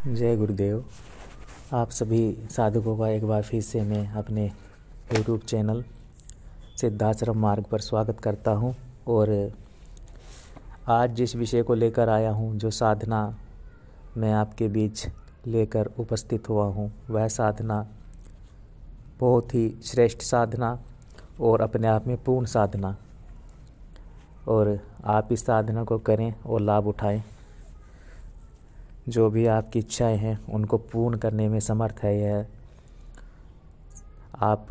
जय गुरुदेव। आप सभी साधकों का एक बार फिर से मैं अपने YouTube चैनल सिद्धाश्रम मार्ग पर स्वागत करता हूं। और आज जिस विषय को लेकर आया हूं, जो साधना मैं आपके बीच लेकर उपस्थित हुआ हूं, वह साधना बहुत ही श्रेष्ठ साधना और अपने आप में पूर्ण साधना। और आप इस साधना को करें और लाभ उठाएं। जो भी आपकी इच्छाएं हैं उनको पूर्ण करने में समर्थ है यह आप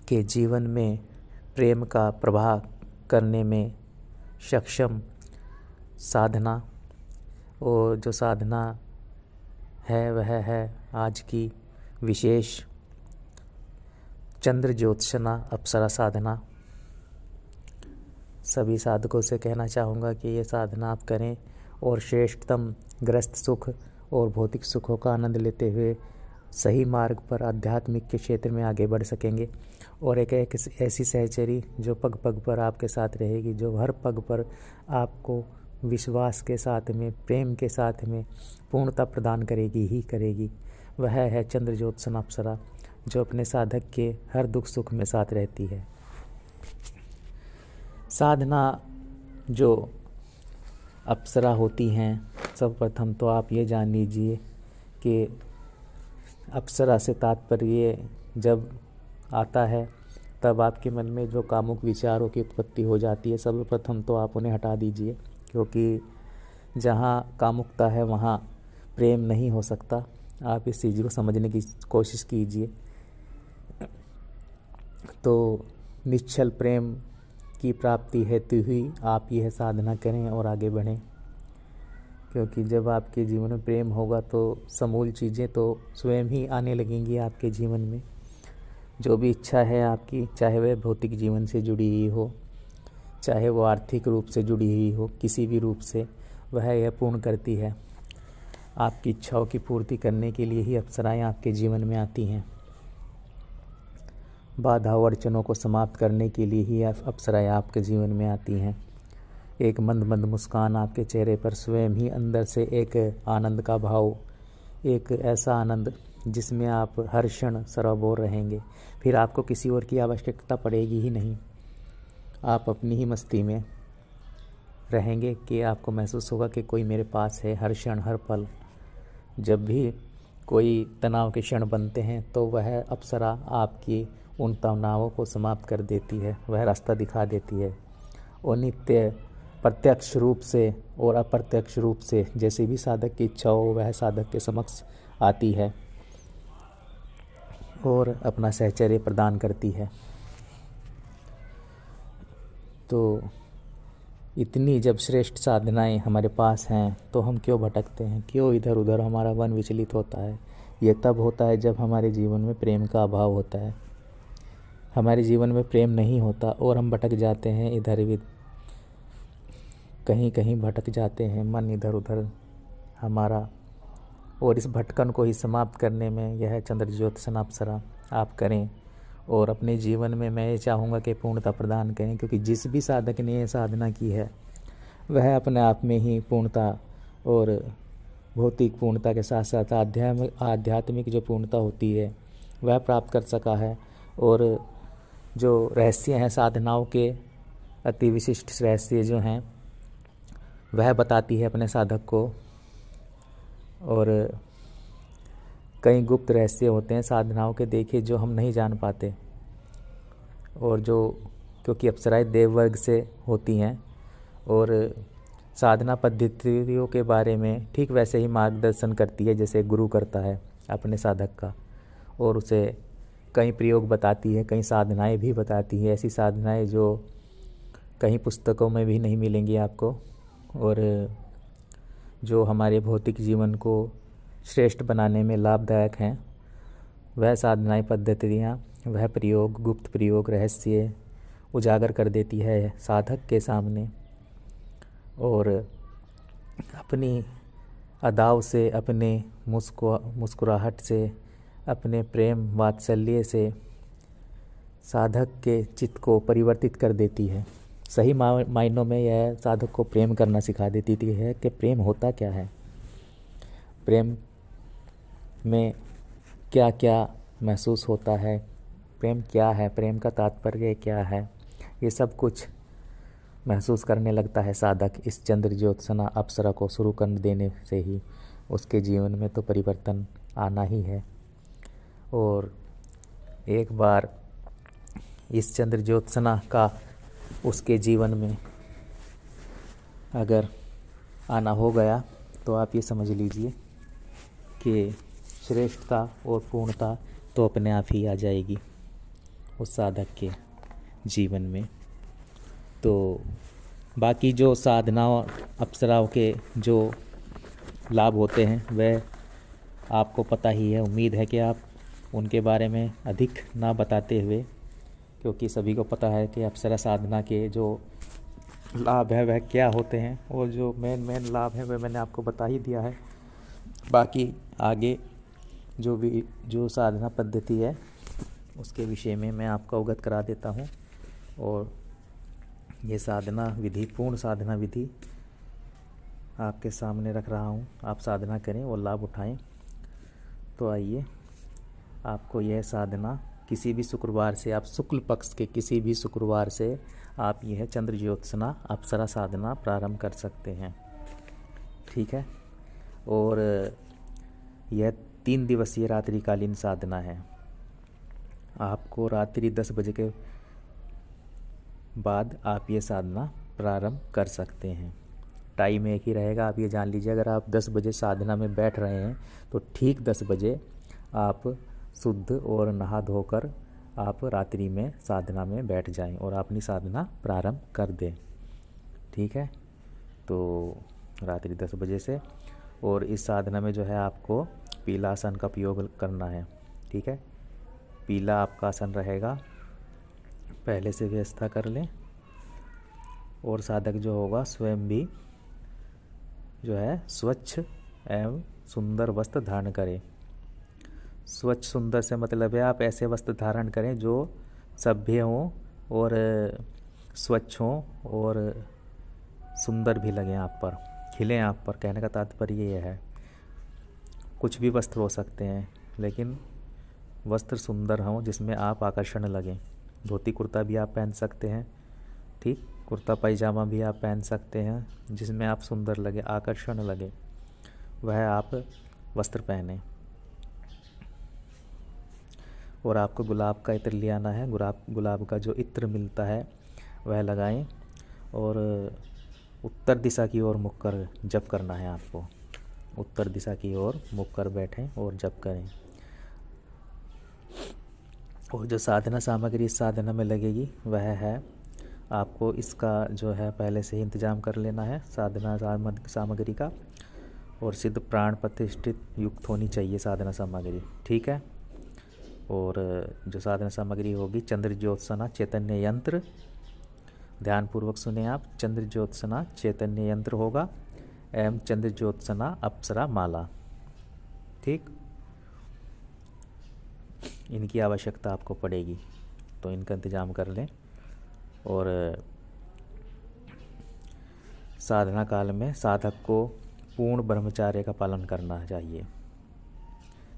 के जीवन में प्रेम का प्रवाह करने में सक्षम साधना। और जो साधना है वह है आज की विशेष चंद्र ज्योत्सना अप्सरा साधना। सभी साधकों से कहना चाहूँगा कि ये साधना आप करें और श्रेष्ठतम गृहस्थ सुख और भौतिक सुखों का आनंद लेते हुए सही मार्ग पर आध्यात्मिक के क्षेत्र में आगे बढ़ सकेंगे। और एक ऐसी सहचरी जो पग पग पर आपके साथ रहेगी, जो हर पग पर आपको विश्वास के साथ में, प्रेम के साथ में पूर्णता प्रदान करेगी ही करेगी, वह है चंद्र ज्योत्सना अप्सरा, जो अपने साधक के हर दुख सुख में साथ रहती है। साधना जो अप्सरा होती हैं, सर्वप्रथम तो आप ये जान लीजिए कि अप्सरा से तात्पर्य जब आता है तब आपके मन में जो कामुक विचारों की उत्पत्ति हो जाती है, सर्वप्रथम तो आप उन्हें हटा दीजिए, क्योंकि जहाँ कामुकता है वहाँ प्रेम नहीं हो सकता। आप इस चीज़ को समझने की कोशिश कीजिए। तो निश्चल प्रेम की प्राप्ति हेतु ही आप यह साधना करें और आगे बढ़ें, क्योंकि जब आपके जीवन में प्रेम होगा तो समूल चीज़ें तो स्वयं ही आने लगेंगी आपके जीवन में। जो भी इच्छा है आपकी, चाहे वह भौतिक जीवन से जुड़ी हुई हो, चाहे वो आर्थिक रूप से जुड़ी हुई हो, किसी भी रूप से, वह यह पूर्ण करती है। आपकी इच्छाओं की पूर्ति करने के लिए ही अप्सराएं आपके जीवन में आती हैं। बाधा और अड़चनों को समाप्त करने के लिए ही अप्सराएं आपके जीवन में आती हैं। एक मंद मंद मुस्कान आपके चेहरे पर स्वयं ही अंदर से एक आनंद का भाव, एक ऐसा आनंद जिसमें आप हर क्षण सराबोर रहेंगे। फिर आपको किसी और की आवश्यकता पड़ेगी ही नहीं। आप अपनी ही मस्ती में रहेंगे कि आपको महसूस होगा कि कोई मेरे पास है हर क्षण हर पल। जब भी कोई तनाव के क्षण बनते हैं तो वह अप्सरा आपकी उन तनावों को समाप्त कर देती है, वह रास्ता दिखा देती है। और नित्य प्रत्यक्ष रूप से और अप्रत्यक्ष रूप से जैसे भी साधक की इच्छा हो वह साधक के समक्ष आती है और अपना सहचर्य प्रदान करती है। तो इतनी जब श्रेष्ठ साधनाएं हमारे पास हैं तो हम क्यों भटकते हैं, क्यों इधर उधर हमारा मन विचलित होता है? ये तब होता है जब हमारे जीवन में प्रेम का अभाव होता है। हमारे जीवन में प्रेम नहीं होता और हम भटक जाते हैं, इधर भी कहीं कहीं भटक जाते हैं, मन इधर उधर हमारा। और इस भटकन को ही समाप्त करने में यह चंद्र ज्योत्सना अप्सरा आप करें और अपने जीवन में मैं ये चाहूँगा कि पूर्णता प्रदान करें, क्योंकि जिस भी साधक ने ये साधना की है वह अपने आप में ही पूर्णता और भौतिक पूर्णता के साथ साथ आध्यात्मिक जो पूर्णता होती है वह प्राप्त कर सका है। और जो रहस्य हैं साधनाओं के, अति विशिष्ट रहस्य जो हैं, वह बताती है अपने साधक को। और कई गुप्त रहस्य होते हैं साधनाओं के, देखे जो हम नहीं जान पाते। और जो क्योंकि अप्सराएं देववर्ग से होती हैं और साधना पद्धतियों के बारे में ठीक वैसे ही मार्गदर्शन करती है जैसे गुरु करता है अपने साधक का, और उसे कई प्रयोग बताती है, कई साधनाएं भी बताती है, ऐसी साधनाएं जो कहीं पुस्तकों में भी नहीं मिलेंगी आपको, और जो हमारे भौतिक जीवन को श्रेष्ठ बनाने में लाभदायक हैं। वह साधनाएं पद्धतियाँ, वह प्रयोग, गुप्त प्रयोग, रहस्य उजागर कर देती है साधक के सामने। और अपनी अदाव से, अपने मुस्कुराहट से, अपने प्रेम वात्सल्य से साधक के चित्त को परिवर्तित कर देती है। सही मायनों में यह साधक को प्रेम करना सिखा देती है कि प्रेम होता क्या है। प्रेम में क्या क्या महसूस होता है, प्रेम क्या है, प्रेम का तात्पर्य क्या है, ये सब कुछ महसूस करने लगता है साधक इस चंद्र ज्योत्सना अप्सरा को शुरू कर देने से ही उसके जीवन में तो परिवर्तन आना ही है। और एक बार इस चंद्र ज्योत्सना का उसके जीवन में अगर आना हो गया तो आप ये समझ लीजिए कि श्रेष्ठता और पूर्णता तो अपने आप ही आ जाएगी उस साधक के जीवन में। तो बाकी जो साधना अप्सराओं के जो लाभ होते हैं वह आपको पता ही है। उम्मीद है कि आप उनके बारे में अधिक ना बताते हुए, क्योंकि सभी को पता है कि अप्सरा साधना के जो लाभ है वह क्या होते हैं, और जो मेन लाभ है वह मैंने आपको बता ही दिया है। बाकी आगे जो साधना पद्धति है उसके विषय में मैं आपको अवगत करा देता हूँ। और ये साधना विधि, पूर्ण साधना विधि आपके सामने रख रहा हूँ। आप साधना करें और लाभ उठाएं। तो आइए, आपको यह साधना किसी भी शुक्रवार से, आप शुक्ल पक्ष के किसी भी शुक्रवार से आप यह चंद्र ज्योत्सना अप्सरा साधना प्रारंभ कर सकते हैं। ठीक है। और यह 3 दिवसीय रात्रिकालीन साधना है। आपको रात्रि 10 बजे के बाद आप ये साधना प्रारंभ कर सकते हैं। टाइम एक ही रहेगा, आप ये जान लीजिए। अगर आप 10 बजे साधना में बैठ रहे हैं तो ठीक 10 बजे आप शुद्ध और नहा धोकर आप रात्रि में साधना में बैठ जाएं और अपनी साधना प्रारंभ कर दें। ठीक है। तो रात्रि 10 बजे से, और इस साधना में जो है आपको पीला आसन का उपयोग करना है। ठीक है। पीला आपका आसन रहेगा, पहले से व्यवस्था कर लें। और साधक जो होगा स्वयं भी जो है स्वच्छ एवं सुंदर वस्त्र धारण करें। स्वच्छ सुंदर से मतलब है आप ऐसे वस्त्र धारण करें जो सभ्य हों और स्वच्छ हों और सुंदर भी लगें, आप पर खिलें। आप पर कहने का तात्पर्य ये है। कुछ भी वस्त्र हो सकते हैं, लेकिन वस्त्र सुंदर हों जिसमें आप आकर्षण लगें। धोती कुर्ता भी आप पहन सकते हैं। ठीक। कुर्ता पैजामा भी आप पहन सकते हैं जिसमें आप सुंदर लगे, आकर्षण लगे, वह आप वस्त्र पहने। और आपको गुलाब का इत्र ले आना है। गुलाब का जो इत्र मिलता है वह लगाएं और उत्तर दिशा की ओर मुख कर जप करना है आपको। उत्तर दिशा की ओर मुख कर बैठें और जप करें। और जो साधना सामग्री इस साधना में लगेगी वह है, आपको इसका जो है पहले से ही इंतजाम कर लेना है साधना सामग्री का। और सिद्ध प्राण प्रतिष्ठित युक्त होनी चाहिए साधना सामग्री। ठीक है। और जो साधना सामग्री होगी, चंद्र ज्योत्सना चैतन्य यंत्र, ध्यानपूर्वक सुने आप। चंद्र ज्योत्सना चैतन्य यंत्र होगा एवं चंद्र ज्योत्सना अप्सरा माला। ठीक। इनकी आवश्यकता आपको पड़ेगी, तो इनका इंतजाम कर लें। और साधना काल में साधक को पूर्ण ब्रह्मचार्य का पालन करना चाहिए।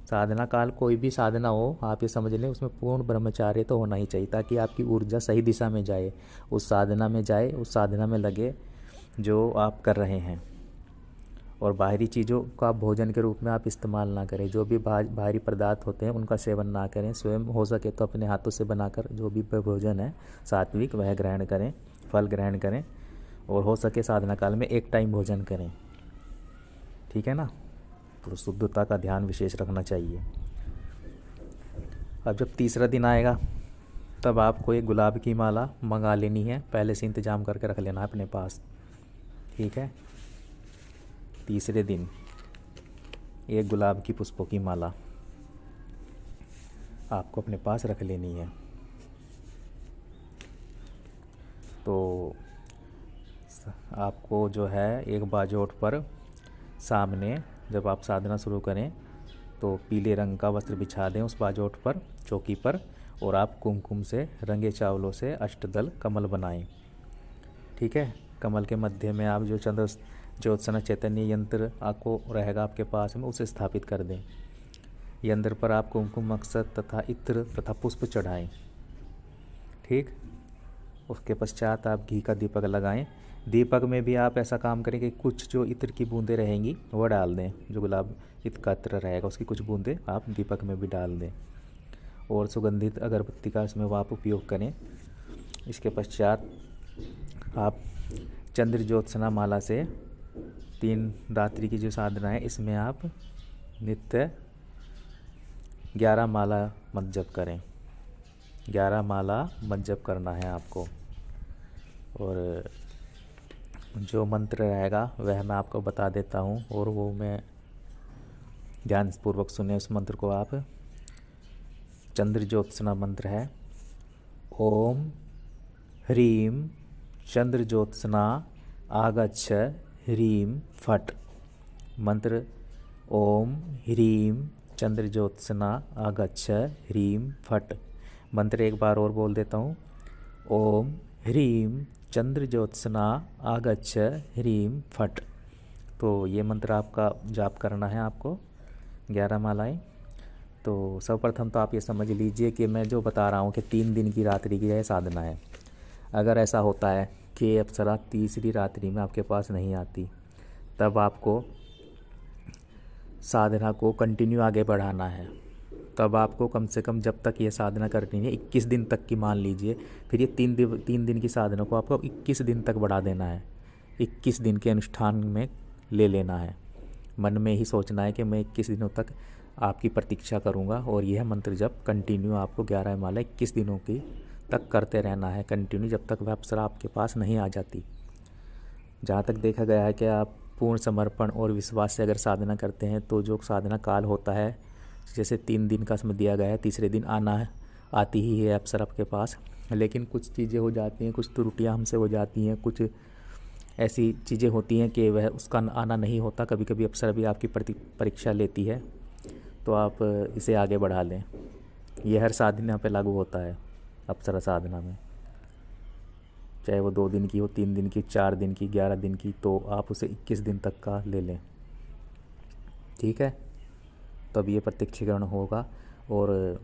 साधना काल कोई भी साधना हो, आप ये समझ लें उसमें पूर्ण ब्रह्मचार्य तो होना ही चाहिए, ताकि आपकी ऊर्जा सही दिशा में जाए, उस साधना में जाए, उस साधना में लगे जो आप कर रहे हैं। और बाहरी चीज़ों का भोजन के रूप में आप इस्तेमाल ना करें। जो भी बाहरी पदार्थ होते हैं उनका सेवन ना करें। स्वयं हो सके तो अपने हाथों से बनाकर जो भी भोजन है सात्विक वह ग्रहण करें, फल ग्रहण करें। और हो सके साधना काल में 1 टाइम भोजन करें। ठीक है ना। तो शुद्धता का ध्यान विशेष रखना चाहिए। अब जब तीसरा दिन आएगा तब आपको एक गुलाब की माला मंगा लेनी है, पहले से इंतजाम करके रख लेना है अपने पास। ठीक है। तीसरे दिन एक गुलाब की पुष्पों की माला आपको अपने पास रख लेनी है। तो आपको जो है एक बाजोट पर सामने, जब आप साधना शुरू करें तो पीले रंग का वस्त्र बिछा दें उस बाजोट पर, चौकी पर, और आप कुमकुम से रंगे चावलों से अष्टदल कमल बनाएं। ठीक है। कमल के मध्य में आप जो चंद्र ज्योत्सना चैतन्य यंत्र आपको रहेगा आपके पास में, उसे स्थापित कर दें। यंत्र पर आप कुमकुम अक्षत तथा इत्र तथा पुष्प चढ़ाएं। ठीक। उसके पश्चात आप घी का दीपक लगाएं। दीपक में भी आप ऐसा काम करें कि कुछ जो इत्र की बूंदें रहेंगी वह डाल दें। जो गुलाब इत्र का इत्र रहेगा उसकी कुछ बूंदें आप दीपक में भी डाल दें और सुगंधित अगरबत्ती का इसमें आप उपयोग करें। इसके पश्चात आप चंद्र ज्योत्सना माला से 3 रात्रि की जो साधना है इसमें आप नित्य 11 माला मत जप करें। 11 माला मत जप करना है आपको। और जो मंत्र रहेगा वह मैं आपको बता देता हूँ और वो मैं ध्यानपूर्वक सुने उस मंत्र को आप। चंद्र ज्योत्सना मंत्र है ओम ह्रीम चंद्र ज्योत्सना आगच्छ ह्रीम फट। मंत्र ओम ह्रीम चंद्र ज्योत्सना आगच्छ ह्रीम फट। मंत्र एक बार और बोल देता हूँ ओम ह्रीम चंद्र ज्योत्सना आगच्छ ह्रीम फट। तो ये मंत्र आपका जाप करना है आपको 11 मालाएं। तो सर्वप्रथम तो आप ये समझ लीजिए कि मैं जो बता रहा हूँ कि 3 दिन की रात्रि की यह साधना है। अगर ऐसा होता है कि अप्सरा तीसरी रात्रि में आपके पास नहीं आती, तब आपको साधना को कंटिन्यू आगे बढ़ाना है। तब आपको कम से कम जब तक ये साधना करनी है 21 दिन तक की मान लीजिए, फिर ये 3 दिन की साधना को आपको 21 दिन तक बढ़ा देना है। 21 दिन के अनुष्ठान में ले लेना है। मन में ही सोचना है कि मैं 21 दिनों तक आपकी प्रतीक्षा करूंगा और यह मंत्र जब कंटिन्यू आपको 11 माला 21 दिनों की तक करते रहना है कंटिन्यू, जब तक वह अप्सरा आपके पास नहीं आ जाती। जहाँ तक देखा गया है कि आप पूर्ण समर्पण और विश्वास से अगर साधना करते हैं तो जो साधना काल होता है, जैसे 3 दिन का समय दिया गया है, तीसरे दिन आती ही है अप्सरा आपके पास। लेकिन कुछ चीज़ें हो जाती हैं, कुछ त्रुटियां हमसे हो जाती हैं, कुछ ऐसी चीज़ें होती हैं कि वह उसका आना नहीं होता। कभी कभी अप्सरा भी आपकी परीक्षा लेती है, तो आप इसे आगे बढ़ा लें। यह हर साधना पे लागू होता है। अप्सरा साधना में चाहे वो 2 दिन की हो, 3 दिन की, 4 दिन की, 11 दिन की, तो आप उसे 21 दिन तक का ले लें। ठीक है। तब ये प्रत्यक्षीकरण होगा। और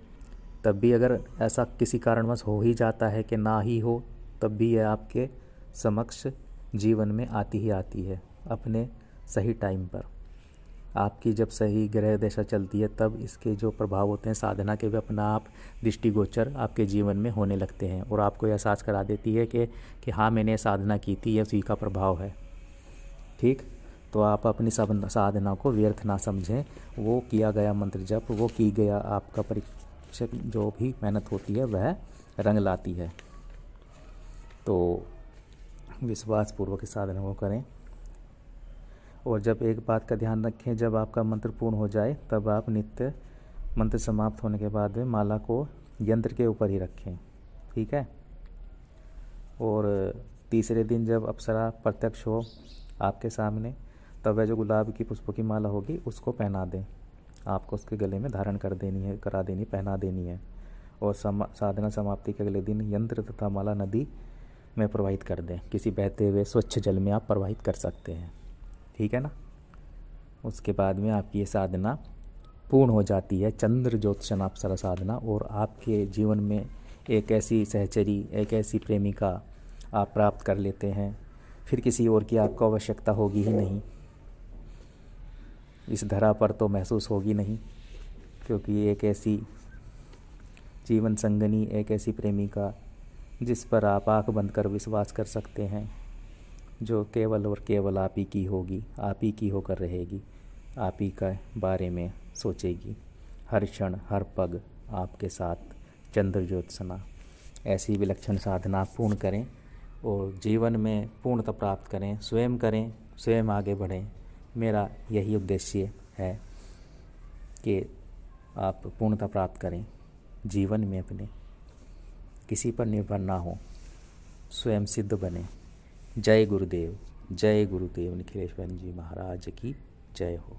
तब भी अगर ऐसा किसी कारणवश हो ही जाता है कि ना ही हो, तब भी यह आपके समक्ष जीवन में आती ही आती है अपने सही टाइम पर। आपकी जब सही ग्रह दशा चलती है तब इसके जो प्रभाव होते हैं साधना के, वे अपना आप दृष्टिगोचर आपके जीवन में होने लगते हैं और आपको एहसास करा देती है कि हाँ मैंने साधना की थी, यह उसी का प्रभाव है। ठीक। तो आप अपनी साधना को व्यर्थ ना समझें। वो किया गया मंत्र जप, वो की गया आपका परीक्षक जो भी मेहनत होती है वह रंग लाती है। तो विश्वास पूर्वक इस साधना को करें। और जब एक बात का ध्यान रखें, जब आपका मंत्र पूर्ण हो जाए तब आप नित्य मंत्र समाप्त होने के बाद में माला को यंत्र के ऊपर ही रखें। ठीक है। और तीसरे दिन जब अप्सरा प्रत्यक्ष हो आपके सामने, तब वह जो गुलाब की पुष्पों की माला होगी उसको पहना दें। आपको उसके गले में धारण करा देनी, पहना देनी है। और साधना समाप्ति के अगले दिन यंत्र तथा माला नदी में प्रवाहित कर दें। किसी बहते हुए स्वच्छ जल में आप प्रवाहित कर सकते हैं। ठीक है ना। उसके बाद में आपकी ये साधना पूर्ण हो जाती है, चंद्र ज्योत्सना अप्सरा साधना। और आपके जीवन में एक ऐसी सहचरी, एक ऐसी प्रेमिका आप प्राप्त कर लेते हैं, फिर किसी और की आपको आवश्यकता होगी ही नहीं। इस धरा पर तो महसूस होगी नहीं, क्योंकि एक ऐसी जीवन संगनी, एक ऐसी प्रेमिका जिस पर आप आंख बंद कर विश्वास कर सकते हैं, जो केवल और केवल आप ही की होगी, आप ही की होकर रहेगी, आप ही का बारे में सोचेगी, हर क्षण हर पग आपके साथ। चंद्र ज्योत्सना ऐसी विलक्षण साधना पूर्ण करें और जीवन में पूर्णता प्राप्त करें, स्वयं आगे बढ़ें। मेरा यही उद्देश्य है कि आप पूर्णता प्राप्त करें जीवन में, अपने किसी पर निर्भर ना हो, स्वयं सिद्ध बने। जय गुरुदेव, जय गुरुदेव। निखिलेश्वर जी महाराज की जय हो।